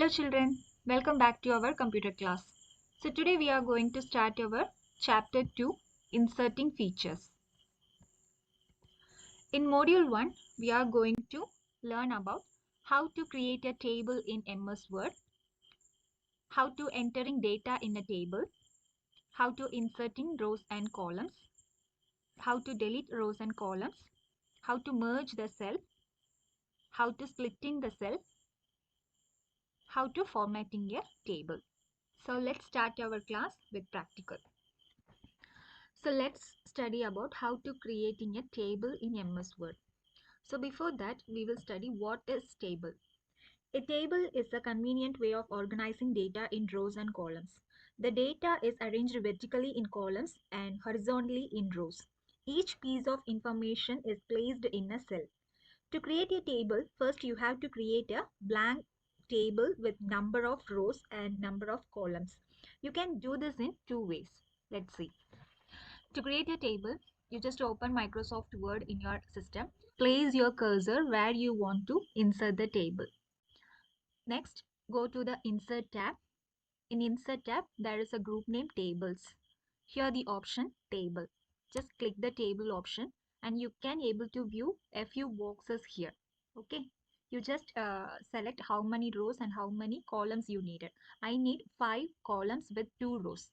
Hello children, welcome back to our computer class. So today we are going to start our chapter 2, inserting features. In module 1 we are going to learn about how to create a table in MS Word, how to entering data in a table, how to inserting rows and columns, how to delete rows and columns, how to merge the cell, how to splitting the cell, how to formatting a table. So let's start our class with practical. So let's study about how to creating a table in MS Word. So before that, we will study what is table. A table is a convenient way of organizing data in rows and columns. The data is arranged vertically in columns and horizontally in rows. Each piece of information is placed in a cell. To create a table, first you have to create a blank table with number of rows and number of columns. You can do this in two ways. Let's see. To create a table, you just open Microsoft Word in your system. Place your cursor where you want to insert the table. Next, go to the Insert tab. In Insert tab, there is a group name Tables. Here the option Table. Just click the Table option and you can able to view a few boxes here. Okay. You just select how many rows and how many columns you needed. I need 5 columns with 2 rows.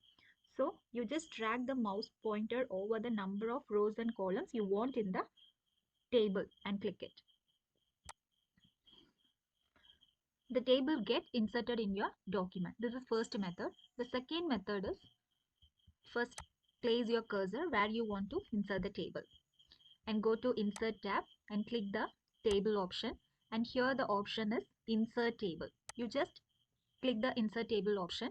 So you just drag the mouse pointer over the number of rows and columns you want in the table and click it. The table get inserted in your document. This is first method. The second method is first place your cursor where you want to insert the table and go to Insert tab and click the table option, and here the option is Insert Table. You just click the Insert Table option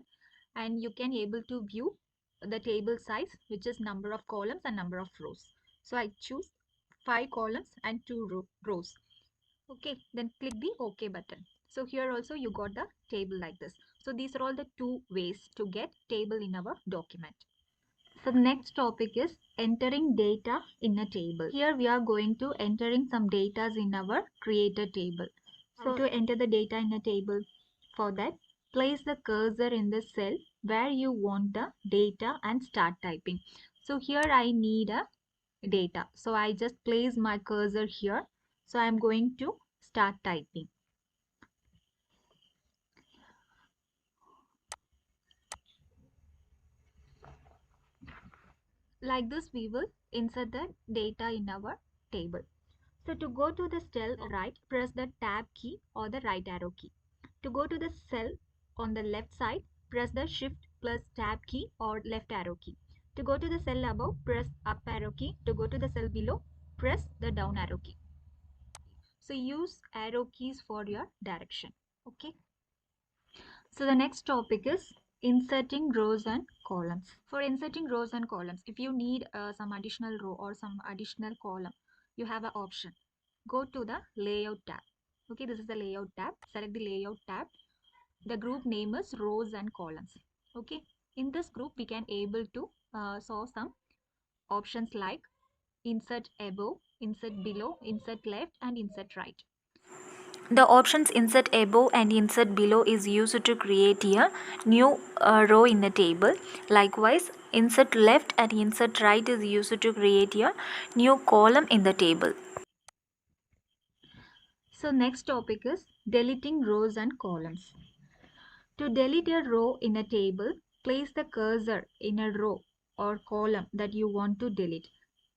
and you can able to view the table size, which is number of columns and number of rows. So I choose 5 columns and 2 rows. Okay, then click the OK button. So here also you got the table like this. So these are all the two ways to get table in our document. So the next topic is entering data in a table. Here we are going to entering some data in our created table. So to enter the data in a table, for that place the cursor in the cell where you want the data and start typing. So here I need a data. So I just place my cursor here. So I am going to start typing. Like this we will insert the data in our table. So to go to the cell right, press the tab key or the right arrow key. To go to the cell on the left side, press the shift plus tab key or left arrow key. To go to the cell above, press up arrow key. To go to the cell below, press the down arrow key. So use arrow keys for your direction. Okay. So the next topic is inserting rows and columns. For inserting rows and columns, if you need some additional row or some additional column, you have an option. Go to the layout tab. Okay, this is the layout tab. Select the layout tab. The group name is rows and columns. Okay, in this group we can able to saw some options like insert above, insert below, insert left and insert right. The options insert above and insert below is used to create a new row in the table. Likewise, insert left and insert right is used to create a new column in the table. So next topic is deleting rows and columns. To delete a row in a table, place the cursor in a row or column that you want to delete.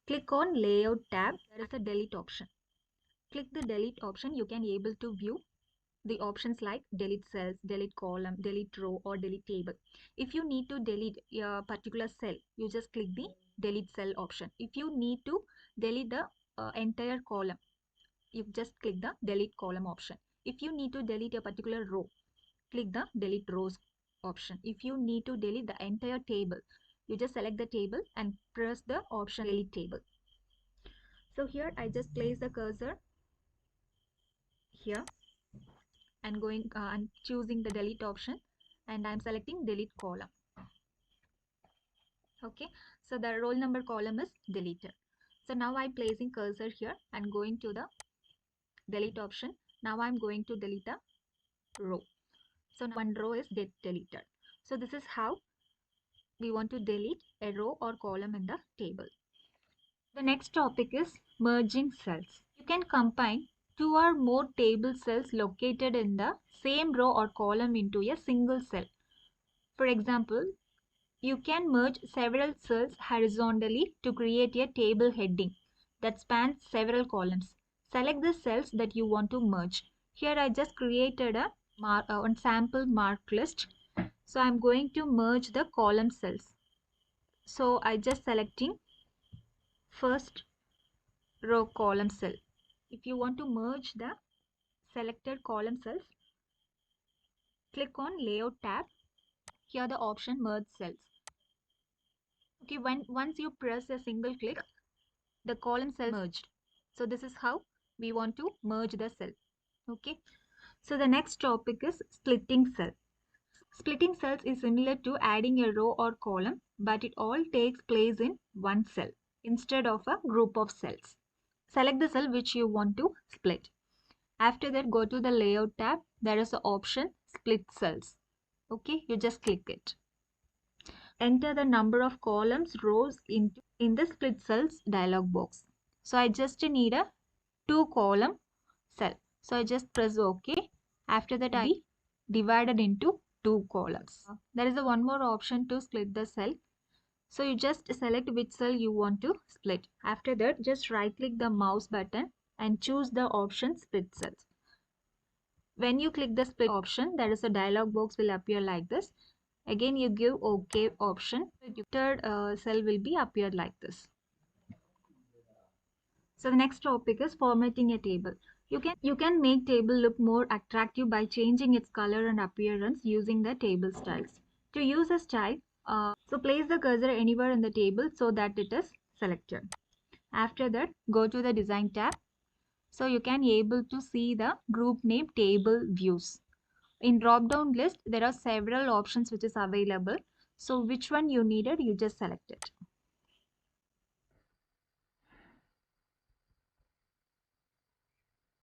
Click on Layout tab. There is a delete option. Click the delete option. You can able to view the options like delete cells, delete column, delete row or delete table. If you need to delete a particular cell, you just click the delete cell option. If you need to delete the entire column, you just click the delete column option. If you need to delete a particular row, click the delete rows option. If you need to delete the entire table, you just select the table and press the option delete table. So here I just place the cursor here and going and choosing the delete option, and I'm selecting delete column. Okay, so the roll number column is deleted. So now I'm placing cursor here and going to the delete option. Now I'm going to delete the row. So now one row is deleted. So this is how we want to delete a row or column in the table. The next topic is merging cells. You can combine two or more table cells located in the same row or column into a single cell. For example, you can merge several cells horizontally to create a table heading that spans several columns. Select the cells that you want to merge. Here I just created a sample mark list. So I'm going to merge the column cells. So I just selecting first row column cell. If you want to merge the selected column cells, click on Layout tab. Here the option Merge Cells. Okay, once you press a single click, the column cell merged. So this is how we want to merge the cell. Okay. So the next topic is splitting cell. Splitting cells is similar to adding a row or column, but it all takes place in one cell instead of a group of cells. Select the cell which you want to split. After that, go to the Layout tab. There is the option Split Cells. Okay, you just click it. Enter the number of columns, rows in the Split Cells dialog box. So I just need a 2-column cell. So I just press OK. After that, I divided into 2 columns. There is a one more option to split the cell. So you just select which cell you want to split. After that, just right click the mouse button and choose the option Split Cells. When you click the split option, there is a dialog box will appear like this. Again, you give OK option. The third cell will be appeared like this. So the next topic is formatting a table. You can make table look more attractive by changing its color and appearance using the table styles. To use a style, so place the cursor anywhere in the table so that it is selected. After that, go to the Design tab. So you can able to see the group name Table Views. In drop down list, there are several options which is available. So which one you needed, you just select it.